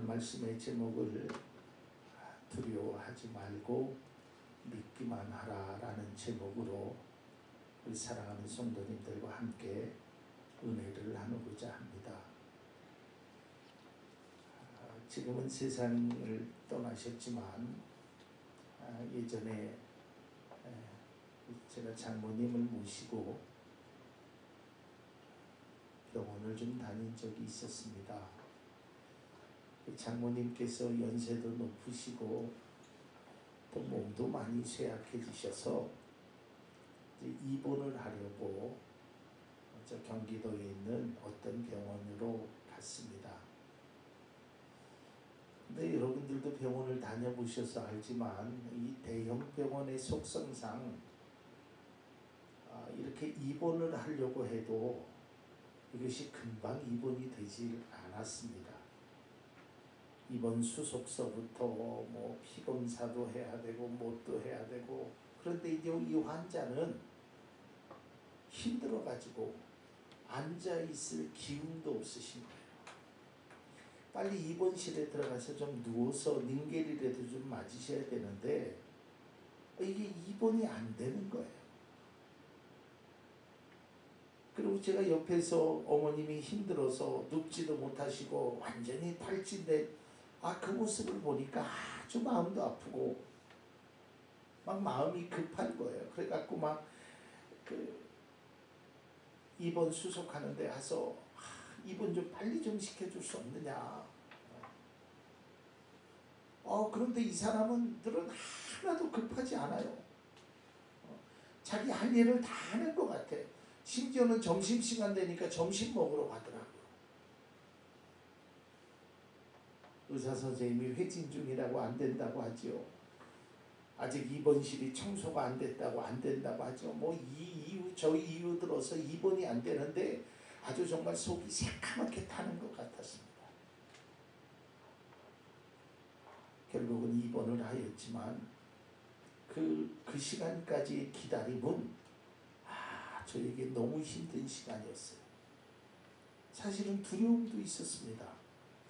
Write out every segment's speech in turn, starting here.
말씀의 제목을 두려워하지 말고 믿기만 하라라는 제목으로 우리 사랑하는 성도님들과 함께 은혜를 나누고자 합니다. 지금은 세상을 떠나셨지만 예전에 제가 장모님을 모시고 병원을 좀 다닌 적이 있었습니다. 장모님께서 연세도 높으시고 또 몸도 많이 쇠약해지셔서 입원을 하려고 저 경기도에 있는 어떤 병원으로 갔습니다. 근데 여러분들도 병원을 다녀보셔서 알지만 이 대형 병원의 속성상 이렇게 입원을 하려고 해도 이것이 금방 입원이 되질 않았습니다. 입원 수속서부터 뭐 피검사도 해야 되고 뭣도 해야 되고, 그런데 이제 이 환자는 힘들어가지고 앉아있을 기운도 없으신 거예요. 빨리 입원실에 들어가서 좀 누워서 닝겔이라도 좀 맞으셔야 되는데 이게 입원이 안 되는 거예요. 그리고 제가 옆에서 어머님이 힘들어서 눕지도 못하시고 완전히 탈진된 그 모습을 보니까 아주 마음도 아프고 막 마음이 급한 거예요. 그래갖고 막 입원 수속하는데 가서 입원 좀 빨리 좀 시켜줄 수 없느냐. 그런데 이 사람들은 하나도 급하지 않아요. 자기 할 일을 다 하는 것 같아. 심지어는 점심시간 되니까 점심 먹으러 가더라고요. 의사선생님이 회진 중이라고 안 된다고 하죠. 아직 입원실이 청소가 안 됐다고 안 된다고 하죠. 뭐 이 이유 저 이유 들어서 입원이 안 되는데 아주 정말 속이 새카맣게 타는 것 같았습니다. 결국은 입원을 하였지만 그 시간까지의 기다림은 저에게 너무 힘든 시간이었어요. 사실은 두려움도 있었습니다.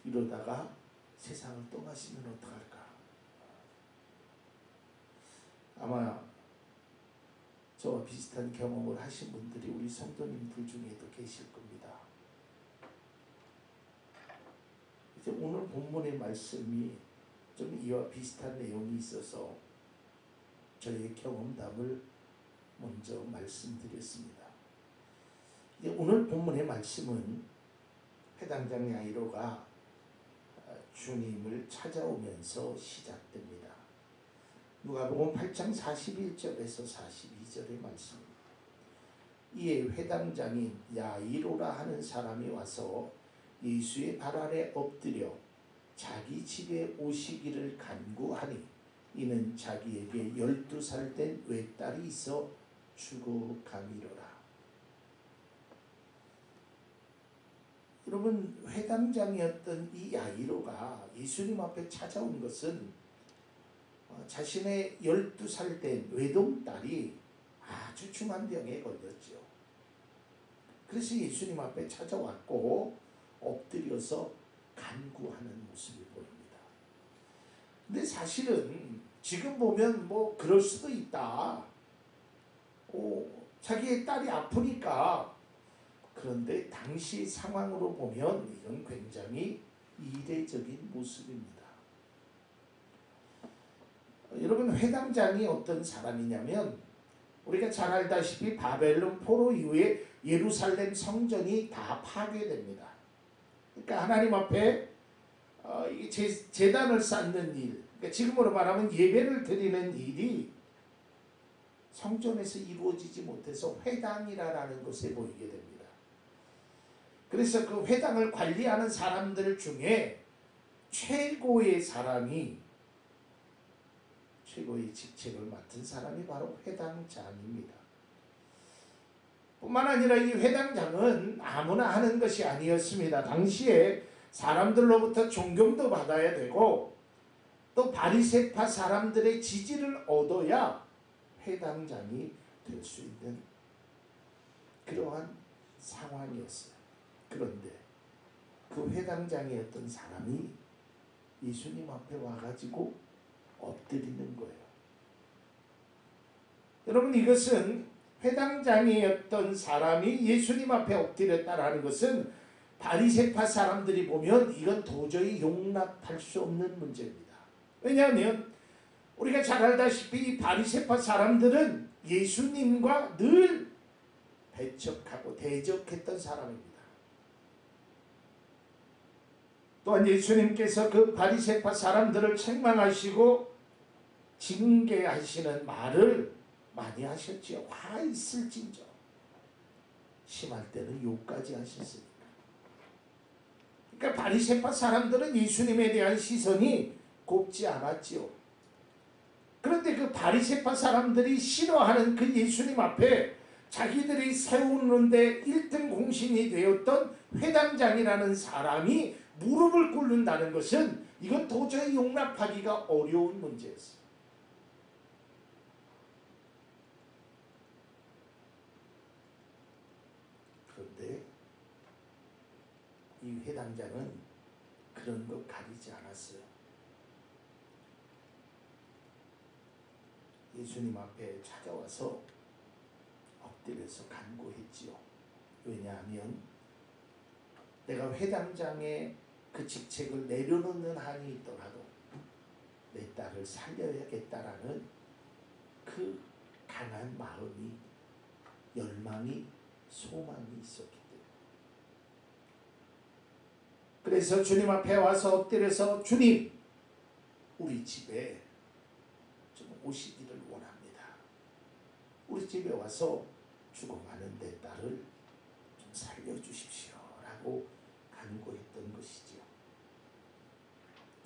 이러다가 세상을 떠나시면 어떡할까. 아마 저와 비슷한 경험을 하신 분들이 우리 성도님들 중에도 계실 겁니다. 이제 오늘 본문의 말씀이 좀 이와 비슷한 내용이 있어서 저의 경험담을 먼저 말씀드렸습니다. 이제 오늘 본문의 말씀은 회당장 야이로가 주님을 찾아오면서 시작됩니다. 누가복음 8장 41절에서 42절의 말씀. 이에 회당장인 야이로라 하는 사람이 와서 예수의 발 아래 엎드려 자기 집에 오시기를 간구하니 이는 자기에게 12살 된 외딸이 있어 죽어가미로라. 여러분, 회당장이었던 이 야이로가 예수님 앞에 찾아온 것은 자신의 12살 된 외동딸이 아주 중한 병에 걸렸죠. 그래서 예수님 앞에 찾아왔고 엎드려서 간구하는 모습을 보입니다. 근데 사실은 지금 보면 뭐 그럴 수도 있다. 자기의 딸이 아프니까. 그런데 당시 상황으로 보면 이건 굉장히 이례적인 모습입니다. 여러분, 회당장이 어떤 사람이냐면 우리가 잘 알다시피 바벨론 포로 이후에 예루살렘 성전이 다 파괴됩니다. 그러니까 하나님 앞에 제단을 쌓는 일, 그러니까 지금으로 말하면 예배를 드리는 일이 성전에서 이루어지지 못해서 회당이라는 것에 보이게 됩니다. 그래서 그 회당을 관리하는 사람들 중에 최고의 직책을 맡은 사람이 바로 회당장입니다. 뿐만 아니라 이 회당장은 아무나 하는 것이 아니었습니다. 당시에 사람들로부터 존경도 받아야 되고 또 바리새파 사람들의 지지를 얻어야 회당장이 될 수 있는 그러한 상황이었어요. 그런데 그 회당장이었던 사람이 예수님 앞에 와가지고 엎드리는 거예요. 여러분, 이것은 회당장이었던 사람이 예수님 앞에 엎드렸다라는 것은 바리새파 사람들이 보면 이건 도저히 용납할 수 없는 문제입니다. 왜냐하면 우리가 잘 알다시피 바리새파 사람들은 예수님과 늘 배척하고 대적했던 사람입니다. 또한 예수님께서 그 바리새파 사람들을 책망하시고 징계하시는 말을 많이 하셨지요. 화 있을진저. 심할 때는 욕까지 하셨으니까. 그러니까 바리새파 사람들은 예수님에 대한 시선이 곱지 않았지요. 그런데 그 바리새파 사람들이 싫어하는 그 예수님 앞에 자기들이 세우는데 1등 공신이 되었던 회당장이라는 사람이 무릎을 꿇는다는 것은 이건 도저히 용납하기가 어려운 문제였어요. 그런데 이 회당장은 그런 것 가리지 않았어요. 예수님 앞에 찾아와서 엎드려서 간구했지요. 왜냐하면 내가 회당장의 그 직책을 내려놓는 한이 있더라도 내 딸을 살려야겠다라는 그 강한 마음이, 열망이, 소망이 있었기 때문에. 그래서 주님 앞에 와서 엎드려서 주님, 우리 집에 좀 오시기를 원합니다. 우리 집에 와서 죽어가는 내 딸을 좀 살려주십시오 라고 간구했던 것이지요.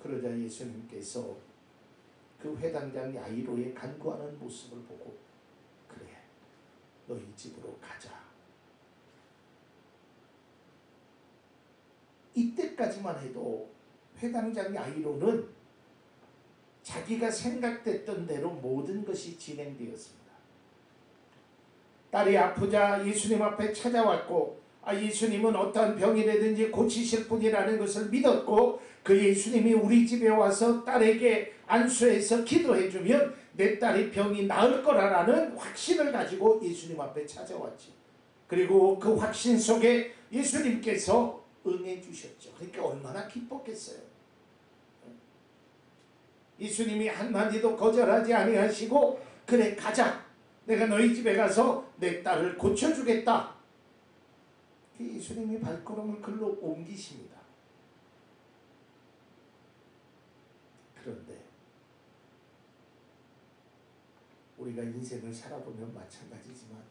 그러자 예수님께서 그 회당장 야이로의 간구하는 모습을 보고 그래, 너희 집으로 가자. 이때까지만 해도 회당장 야이로는 자기가 생각됐던 대로 모든 것이 진행되었습니다. 딸이 아프자 예수님 앞에 찾아왔고 예수님은 어떠한 병이라든지 고치실 분이라는 것을 믿었고 그 예수님이 우리 집에 와서 딸에게 안수해서 기도해주면 내 딸의 병이 나을 거라는 확신을 가지고 예수님 앞에 찾아왔죠. 그리고 그 확신 속에 예수님께서 응해 주셨죠. 그러니까 얼마나 기뻤겠어요. 예수님이 한마디도 거절하지 아니하시고 그래 가자. 내가 너희 집에 가서 내 딸을 고쳐주겠다. 예수님이 발걸음을 글로 옮기십니다. 그런데 우리가 인생을 살아보면 마찬가지지만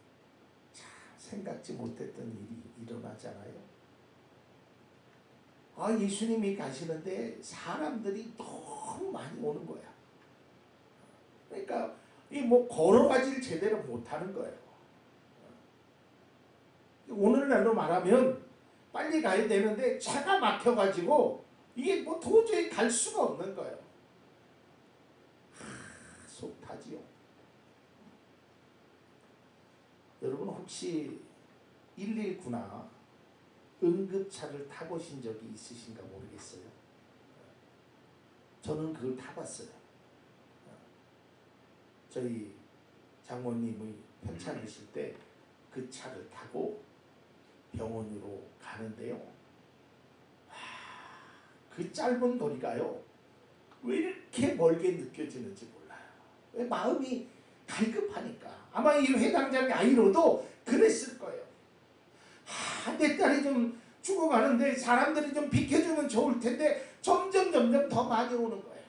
참 생각지 못했던 일이 일어나잖아요. 예수님이 가시는데 사람들이 너무 많이 오는 거야. 그러니까 걸어가질 제대로 못하는 거예요. 오늘날로 말하면 빨리 가야 되는데 차가 막혀가지고 이게 도저히 갈 수가 없는 거예요. 속 타지요. 여러분 혹시 119나 응급차를 타보신 적이 있으신가 모르겠어요. 저는 그걸 타봤어요. 저희 장모님이 편찮으실 때 그 차를 타고 병원으로 가는데요. 그 짧은 거리가요. 왜 이렇게 멀게 느껴지는지 몰라요. 왜 마음이 갈급하니까. 아마 이 회당장 야이로도 그랬을 거예요. 내 딸이 좀 죽어가는데 사람들이 좀 비켜주면 좋을 텐데 점점 더 많이 오는 거예요.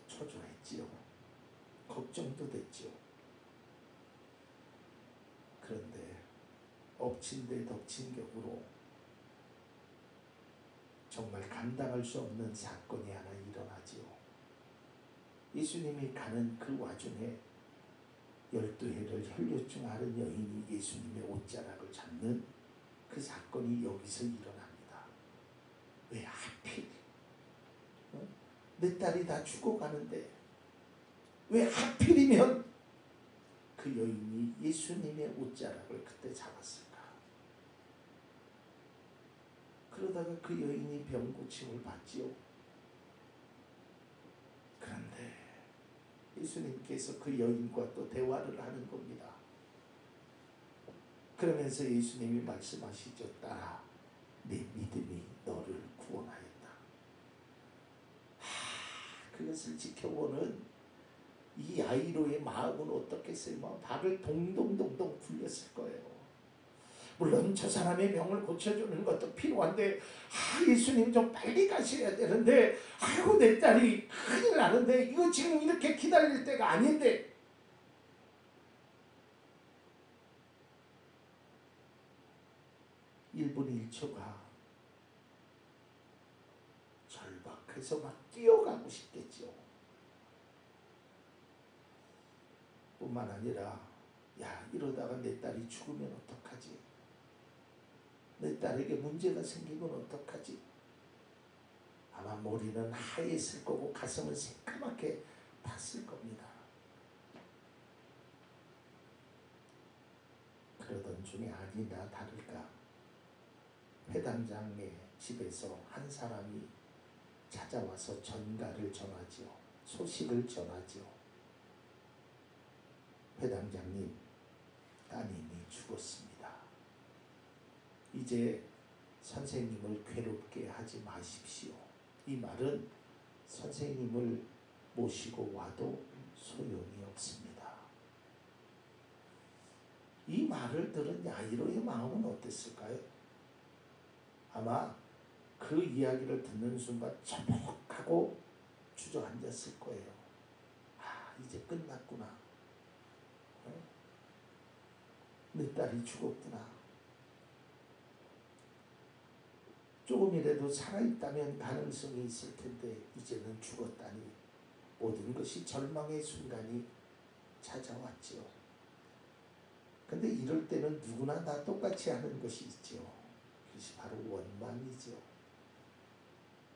초조했지요. 걱정도 됐지요. 그런데 엎친 데 덮친 격으로 정말 감당할 수 없는 사건이 하나 일어나지요. 예수님이 가는 그 와중에 12해를 혈류증 앓은 여인이 예수님의 옷자락을 잡는 그 사건이 여기서 일어납니다. 왜 하필? 내 딸이 다 죽어가는데 왜 하필이면 그 여인이 예수님의 옷자락을 그때 잡았을까? 그러다가 그 여인이 병 고침을 받지요. 그런데 예수님께서 그 여인과 또 대화를 하는 겁니다. 그러면서 예수님이 말씀하시죠. 딸아, 네 믿음이 너를 구원하였다. 그것을 지켜보는 이 야이로의 마음은 어떻겠어요? 막 발을 동동동동 굴렸을 거예요. 물론 저 사람의 병을 고쳐주는 것도 필요한데, 예수님 좀 빨리 가셔야 되는데, 아이고 내 딸이 큰일 나는데, 이거 지금 이렇게 기다릴 때가 아닌데. (1분 1초가) 절박해서 막 뛰어가고 싶겠죠. 뿐만 아니라, 야, 이러다가 내 딸이 죽으면 어떡하지? 내 딸에게 문제가 생기면 어떡하지? 아마 머리는 하얘질 거고 가슴은 새까맣게 탔을 겁니다. 그러던 중에 아니나 다를까 회당장의 집에서 한 사람이 찾아와서 전가를 전하지요. 소식을 전하지요. 회당장님, 따님이 죽었습니다. 이제 선생님을 괴롭게 하지 마십시오. 이 말은 선생님을 모시고 와도 소용이 없습니다. 이 말을 들은 야이로의 마음은 어땠을까요? 아마 그 이야기를 듣는 순간 처벅하고 주저앉았을 거예요. 이제 끝났구나. 내 딸이 죽었구나. 조금이라도 살아있다면 가능성이 있을 텐데 이제는 죽었다니, 모든 것이 절망의 순간이 찾아왔지요. 근데 이럴 때는 누구나 다 똑같이 하는 것이 있지요. 그것이 바로 원망이죠.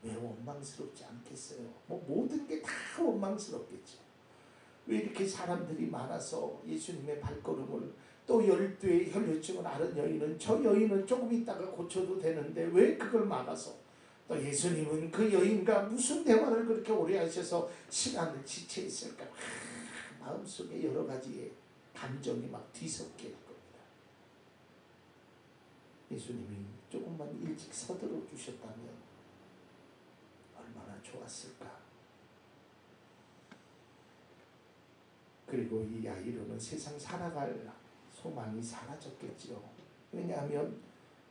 왜 원망스럽지 않겠어요? 모든 게 다 원망스럽겠죠. 왜 이렇게 사람들이 많아서 예수님의 발걸음을, 또 12의 혈류증을 앓은 여인은, 저 여인은 조금 있다가 고쳐도 되는데 왜 그걸 막아서, 또 예수님은 그 여인과 무슨 대화를 그렇게 오래 하셔서 시간을 지체했을까? 마음속에 여러 가지의 감정이 막 뒤섞일 겁니다. 예수님이 조금만 일찍 서둘러 주셨다면 얼마나 좋았을까? 그리고 이 야이로는 세상 살아갈 소망이 사라졌겠지요. 왜냐하면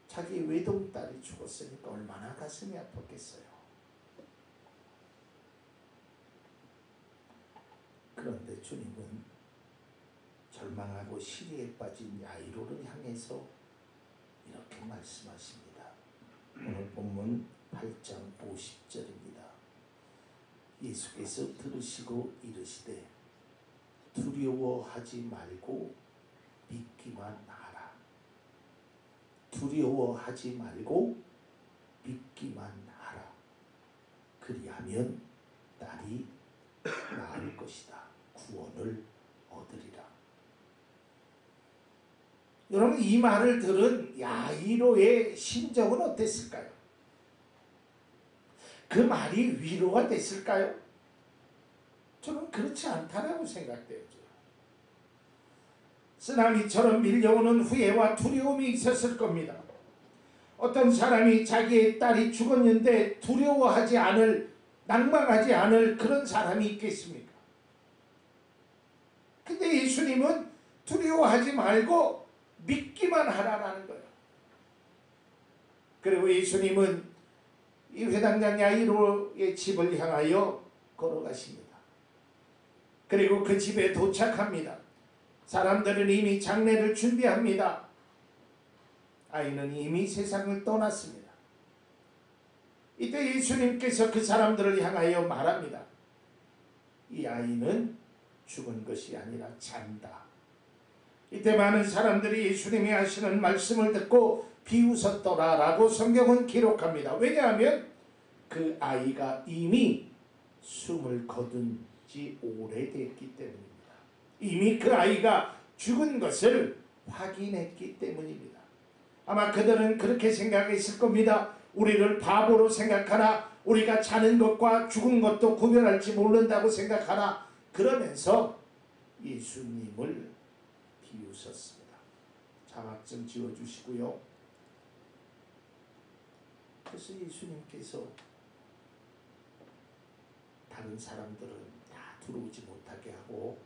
자기 외동딸이 죽었으니까 얼마나 가슴이 아팠겠어요. 그런데 주님은 절망하고 시리에 빠진 야이로를 향해서 이렇게 말씀하십니다. 오늘 본문 8장 50절입니다. 예수께서 들으시고 이르시되 두려워하지 말고 믿기만 하라. 두려워하지 말고 믿기만 하라. 그리하면 딸이 나을 것이다. 구원을 얻으리라. 여러분, 이 말을 들은 야이로의 심정은 어땠을까요? 그 말이 위로가 됐을까요? 저는 그렇지 않다라고 생각되죠. 쓰나미처럼 밀려오는 후회와 두려움이 있었을 겁니다. 어떤 사람이 자기의 딸이 죽었는데 두려워하지 않을, 낭망하지 않을 그런 사람이 있겠습니까? 근데 예수님은 두려워하지 말고 믿기만 하라라는 거예요. 그리고 예수님은 이 회당장 야이로의 집을 향하여 걸어가십니다. 그리고 그 집에 도착합니다. 사람들은 이미 장례를 준비합니다. 아이는 이미 세상을 떠났습니다. 이때 예수님께서 그 사람들을 향하여 말합니다. 이 아이는 죽은 것이 아니라 잔다. 이때 많은 사람들이 예수님이 하시는 말씀을 듣고 비웃었더라라고 성경은 기록합니다. 왜냐하면 그 아이가 이미 숨을 거둔 지 오래됐기 때문입니다. 이미 그 아이가 죽은 것을 확인했기 때문입니다. 아마 그들은 그렇게 생각했을 겁니다. 우리를 바보로 생각하나, 우리가 자는 것과 죽은 것도 구별할지 모른다고 생각하나, 그러면서 예수님을 비웃었습니다. 자막 좀 지워주시고요. 그래서 예수님께서 다른 사람들은 다 들어오지 못하게 하고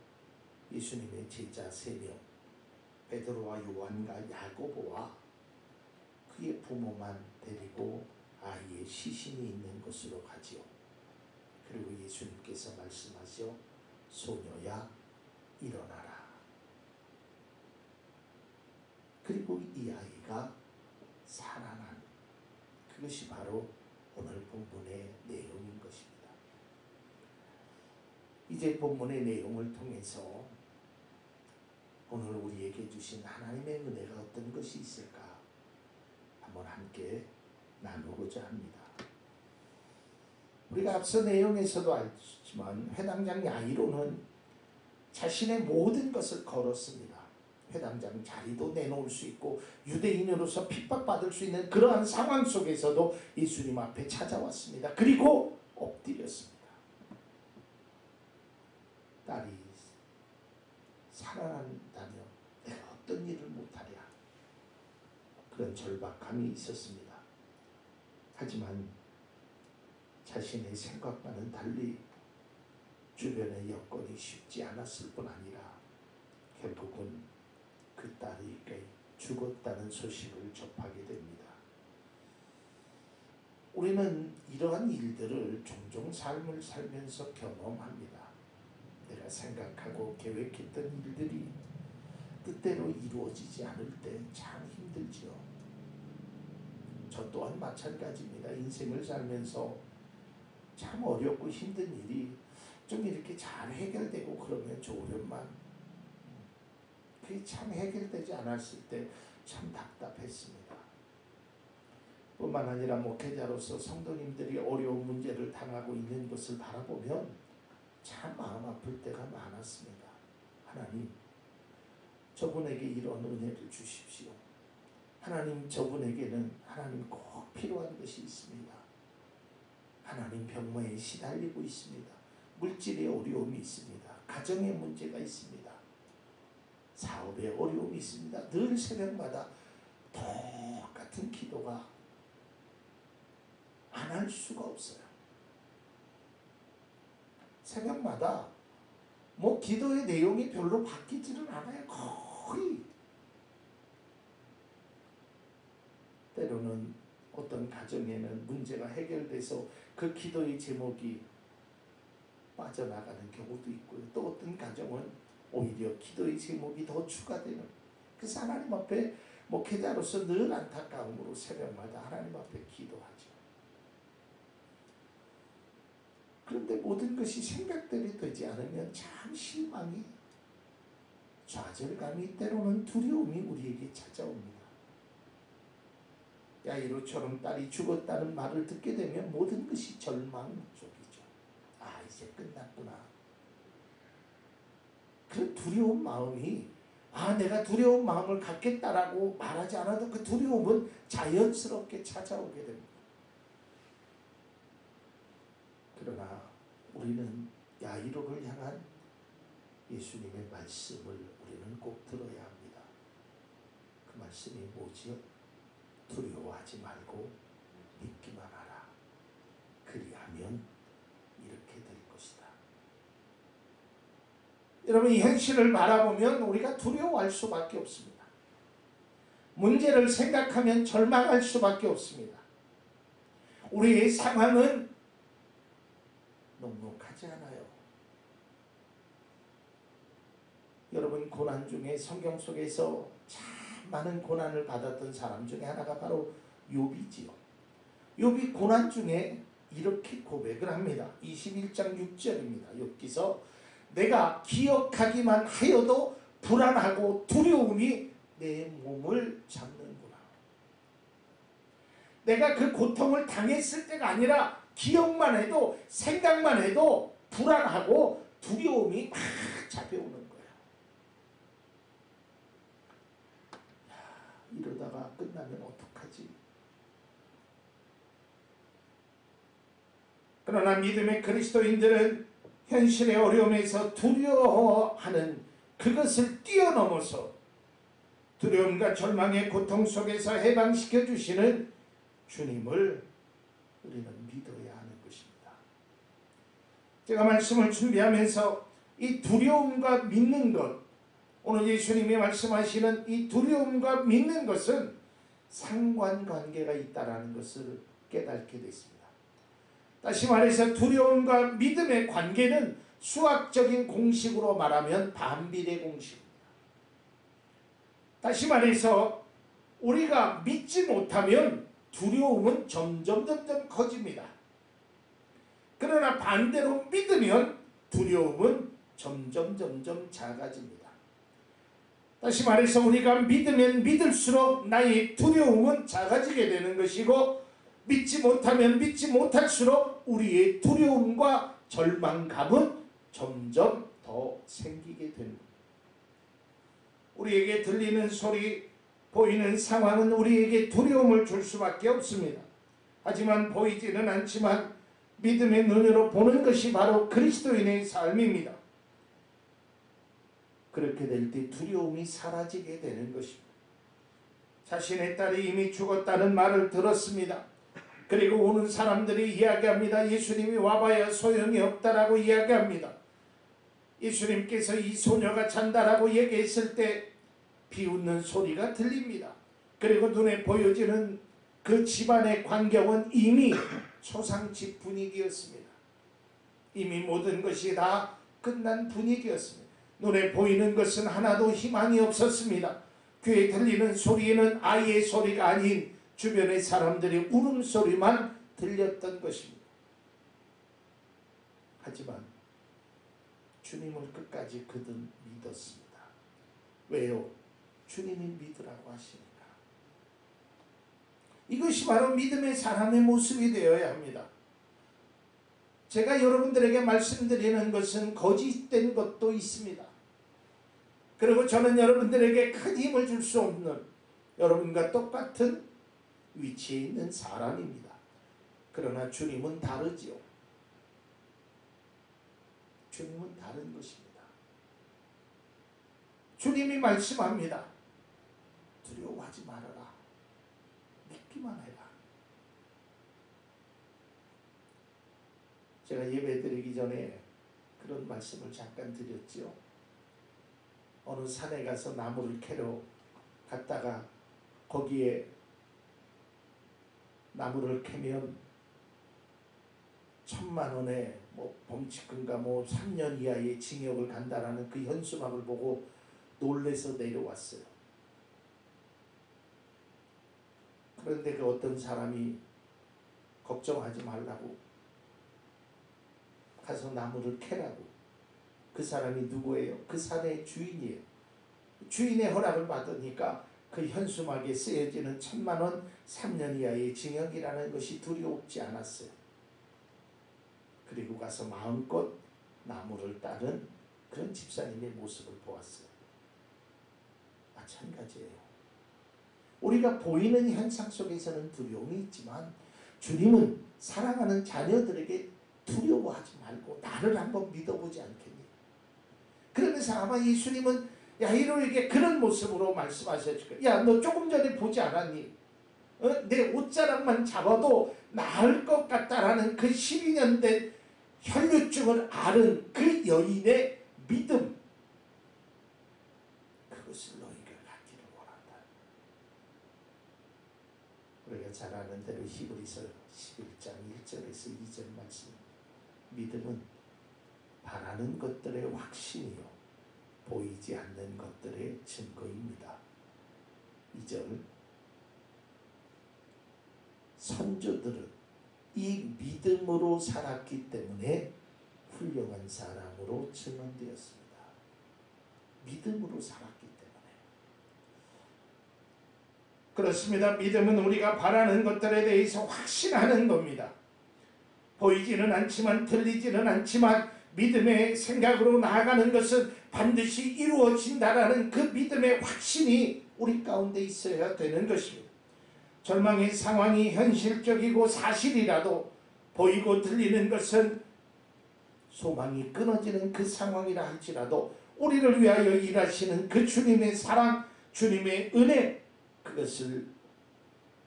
예수님의 제자 3명, 베드로와 요한과 야고보와 그의 부모만 데리고 아이의 시신이 있는 곳으로 가지요. 그리고 예수님께서 말씀하시오. 소녀야, 일어나라. 그리고 이 아이가 살아난, 그것이 바로 오늘 본문의 내용인 것입니다. 이제 본문의 내용을 통해서 오늘 우리에게 주신 하나님의 은혜가 어떤 것이 있을까 한번 함께 나누고자 합니다. 우리가 앞서 내용에서도 알지만 회당장 야이로는 자신의 모든 것을 걸었습니다. 회당장 자리도 내놓을 수 있고 유대인으로서 핍박받을 수 있는 그러한 상황 속에서도 예수님 앞에 찾아왔습니다. 그리고 엎드렸습니다. 딸이 살아난다면 내가 어떤 일을 못하랴, 그런 절박함이 있었습니다. 하지만 자신의 생각과는 달리 주변의 여건이 쉽지 않았을 뿐 아니라 결국은 그 딸이 죽었다는 소식을 접하게 됩니다. 우리는 이러한 일들을 종종 삶을 살면서 경험합니다. 내가 생각하고 계획했던 일들이 뜻대로 이루어지지 않을 때 참 힘들지요. 저 또한 마찬가지입니다. 인생을 살면서 참 어렵고 힘든 일이 좀 이렇게 잘 해결되고 그러면 좋으련만 그게 참 해결되지 않았을 때 참 답답했습니다. 뿐만 아니라 목회자로서 성도님들이 어려운 문제를 당하고 있는 것을 바라보면 참 마음 아플 때가 많았습니다. 하나님, 저분에게 이런 은혜를 주십시오. 하나님, 저분에게는 하나님 꼭 필요한 것이 있습니다. 하나님, 병마에 시달리고 있습니다. 물질의 어려움이 있습니다. 가정의 문제가 있습니다. 사업에 어려움이 있습니다. 늘 새벽마다 똑같은 기도가 안 할 수가 없어요. 새벽마다 뭐 기도의 내용이 별로 바뀌지는 않아요. 거의. 때로는 어떤 가정에는 문제가 해결돼서 그 기도의 제목이 빠져나가는 경우도 있고요. 또 어떤 가정은 오히려 기도의 제목이 더 추가되는, 그래서 하나님 앞에 목회자로서 늘 안타까움으로 새벽마다 하나님 앞에 기도하죠. 그런데 모든 것이 생각대로 되지 않으면 참 실망이, 좌절감이, 때로는 두려움이 우리에게 찾아옵니다. 야이로처럼 딸이 죽었다는 말을 듣게 되면 모든 것이 절망적이죠. 아, 이제 끝났구나. 그 두려운 마음이, 내가 두려운 마음을 갖겠다라고 말하지 않아도 그 두려움은 자연스럽게 찾아오게 됩니다. 그러나 우리는 야이로를 향한 예수님의 말씀을 우리는 꼭 들어야 합니다. 그 말씀이 뭐지요? 두려워하지 말고 믿기만 하라. 그리하면 이렇게 될 것이다. 여러분, 이 현실을 바라보면 우리가 두려워할 수밖에 없습니다. 문제를 생각하면 절망할 수밖에 없습니다. 우리의 상황은 녹록하지 않아요. 여러분, 고난 중에 성경 속에서 참 많은 고난을 받았던 사람 중에 하나가 바로 욥이지요. 욥이 고난 중에 이렇게 고백을 합니다. 21장 6절입니다. 욥기서 내가 기억하기만 하여도 불안하고 두려움이 내 몸을 잡는구나. 내가 그 고통을 당했을 때가 아니라 기억만 해도, 생각만 해도 불안하고 두려움이 막 잡혀오는 거예요. 이러다가 끝나면 어떡하지? 그러나 믿음의 그리스도인들은 현실의 어려움에서 두려워하는 그것을 뛰어넘어서 두려움과 절망의 고통 속에서 해방시켜 주시는 주님을 우리는 믿어야 하는 것입니다. 제가 말씀을 준비하면서 이 두려움과 믿는 것, 오늘 예수님이 말씀하시는 이 두려움과 믿는 것은 상관관계가 있다는 것을 깨닫게 됐습니다. 다시 말해서 두려움과 믿음의 관계는 수학적인 공식으로 말하면 반비례 공식입니다. 다시 말해서 우리가 믿지 못하면 두려움은 점점 커집니다. 그러나 반대로 믿으면 두려움은 점점 작아집니다. 다시 말해서 우리가 믿으면 믿을수록 나의 두려움은 작아지게 되는 것이고, 믿지 못하면 믿지 못할수록 우리의 두려움과 절망감은 점점 더 생기게 됩니다. 우리에게 들리는 소리, 보이는 상황은 우리에게 두려움을 줄 수밖에 없습니다. 하지만 보이지는 않지만 믿음의 눈으로 보는 것이 바로 그리스도인의 삶입니다. 그렇게 될 때 두려움이 사라지게 되는 것입니다. 자신의 딸이 이미 죽었다는 말을 들었습니다. 그리고 오는 사람들이 이야기합니다. 예수님이 와봐야 소용이 없다라고 이야기합니다. 예수님께서 이 소녀가 잔다라고 얘기했을 때 비웃는 소리가 들립니다. 그리고 눈에 보여지는 그 집안의 광경은 이미 초상집 분위기였습니다. 이미 모든 것이 다 끝난 분위기였습니다. 눈에 보이는 것은 하나도 희망이 없었습니다. 귀에 들리는 소리는 아이의 소리가 아닌 주변의 사람들의 울음소리만 들렸던 것입니다. 하지만 주님을 끝까지 그들은 믿었습니다. 왜요? 주님이 믿으라고 하시니까. 이것이 바로 믿음의 사람의 모습이 되어야 합니다. 제가 여러분들에게 말씀드리는 것은 거짓된 것도 있습니다. 그리고 저는 여러분들에게 큰 힘을 줄 수 없는, 여러분과 똑같은 위치에 있는 사람입니다. 그러나 주님은 다르지요. 주님은 다른 것입니다. 주님이 말씀합니다. 두려워하지 말아라. 믿기만 해라. 제가 예배 드리기 전에 그런 말씀을 잠깐 드렸지요. 어느 산에 가서 나무를 캐러 갔다가 거기에 나무를 캐면 1,000,000원에 뭐 범칙금과 뭐 3년 이하의 징역을 간다라는 그 현수막을 보고 놀래서 내려왔어요. 그런데 그 어떤 사람이 걱정하지 말라고 가서 나무를 캐라고. 그 사람이 누구예요? 그 산의 주인이에요. 주인의 허락을 받으니까 그 현수막에 쓰여지는 1,000,000원 3년 이하의 징역이라는 것이 두렵지 않았어요. 그리고 가서 마음껏 나무를 따른 그런 집사님의 모습을 보았어요. 마찬가지예요. 우리가 보이는 현상 속에서는 두려움이 있지만 주님은 사랑하는 자녀들에게 두려워하지 말고 나를 한번 믿어보지 않겠니? 그러면서 아마 예수님은 야이로에게 그런 모습으로 말씀하셨을 거예요. 야, 너 조금 전에 보지 않았니? 내 옷자락만 잡아도 나을 것 같다라는 그 12년 된 혈류증을 앓은 그 여인의 믿음, 그것을 너희가 갖기를 원한다. 우리가 잘 아는 대로 히브리서 11장 1절에서 2절 말씀, 믿음은 바라는 것들의 확신이요 보이지 않는 것들의 증거입니다. 2절, 선조들은 이 믿음으로 살았기 때문에 훌륭한 사람으로 증언되었습니다. 믿음으로 살았기 때문에. 그렇습니다. 믿음은 우리가 바라는 것들에 대해서 확신하는 겁니다. 보이지는 않지만, 들리지는 않지만 믿음의 생각으로 나아가는 것은 반드시 이루어진다라는 그 믿음의 확신이 우리 가운데 있어야 되는 것입니다. 절망의 상황이 현실적이고 사실이라도 보이고 들리는 것은 소망이 끊어지는 그 상황이라 할지라도 우리를 위하여 일하시는 그 주님의 사랑, 주님의 은혜, 그것을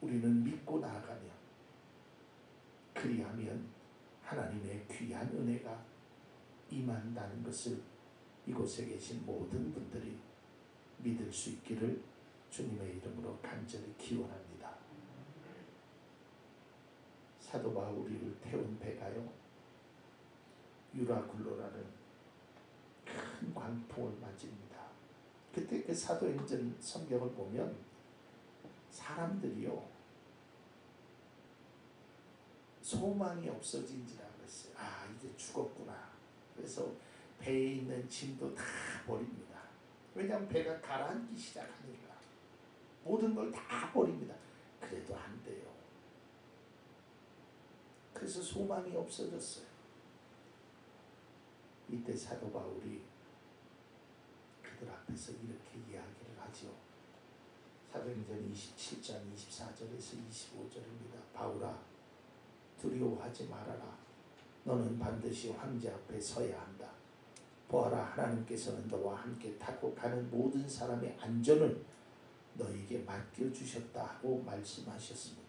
우리는 믿고 나아가며 그리하면 하나님의 귀한 은혜가 임한다는 것을 이곳에 계신 모든 분들이 믿을 수 있기를 주님의 이름으로 간절히 기원합니다. 사도 바울을 태운 배가요, 유라굴로라는 큰 광풍을 맞습니다. 그때 그 사도행전 성경을 보면 사람들이요, 소망이 없어진지라 그랬어요. 아, 이제 죽었구나. 그래서 배에 있는 짐도 다 버립니다. 왜냐하면 배가 가라앉기 시작하니까 모든 걸 다 버립니다. 그래도 안 돼요. 그래서 소망이 없어졌어요. 이때 사도 바울이 그들 앞에서 이렇게 이야기를 하죠. 사도행전 27장 24절에서 25절입니다. 바울아, 두려워하지 말아라. 너는 반드시 황제 앞에 서야 한다. 보아라, 하나님께서는 너와 함께 타고 가는 모든 사람의 안전을 너에게 맡겨주셨다 하고 말씀하셨습니다.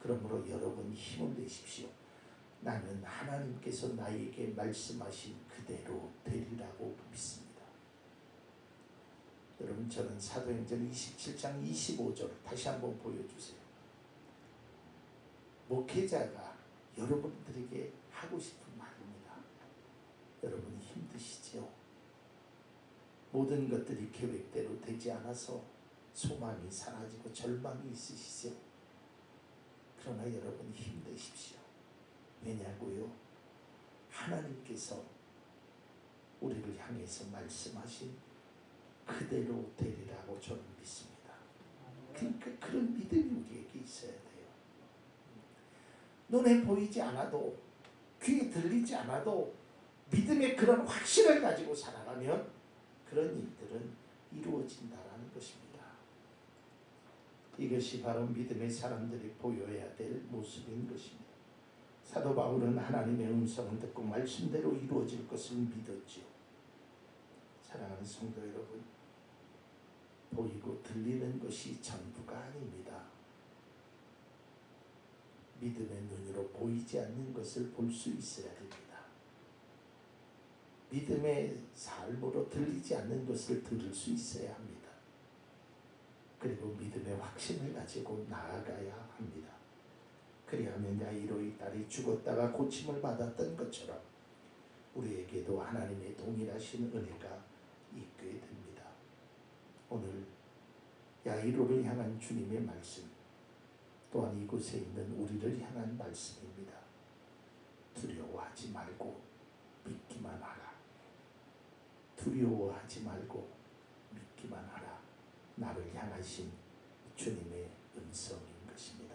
그러므로 여러분 힘을 내십시오. 나는 하나님께서 나에게 말씀하신 그대로 되리라고 믿습니다. 여러분, 저는 사도행전 27장 25절 다시 한번 보여주세요. 목회자가 여러분들에게 하고 싶은 말입니다. 여러분 힘드시죠? 모든 것들이 계획대로 되지 않아서 소망이 사라지고 절망이 있으시죠? 그러나 여러분 힘내십시오. 왜냐고요? 하나님께서 우리를 향해서 말씀하신 그대로 되리라고 저는 믿습니다. 그러니까 그런 믿음이 우리에게 있어야 돼요. 눈에 보이지 않아도, 귀에 들리지 않아도 믿음의 그런 확신을 가지고 살아가면 그런 일들은 이루어진다는 것입니다. 이것이 바로 믿음의 사람들이 보여야 될 모습인 것입니다. 사도 바울은 하나님의 음성을 듣고 말씀대로 이루어질 것을 믿었죠. 사랑하는 성도 여러분, 보이고 들리는 것이 전부가 아닙니다. 믿음의 눈으로 보이지 않는 것을 볼 수 있어야 됩니다. 믿음의 삶으로 들리지 않는 것을 들을 수 있어야 합니다. 그리고 믿음의 확신을 가지고 나아가야 합니다. 그리하면 야이로의 딸이 죽었다가 고침을 받았던 것처럼 우리에게도 하나님의 동일하신 은혜가 있게 됩니다. 오늘 야이로를 향한 주님의 말씀, 또한 이곳에 있는 우리를 향한 말씀입니다. 두려워하지 말고 믿기만 하라. 두려워하지 말고 믿기만 하라. 나를 향하신 주님의 음성인 것입니다.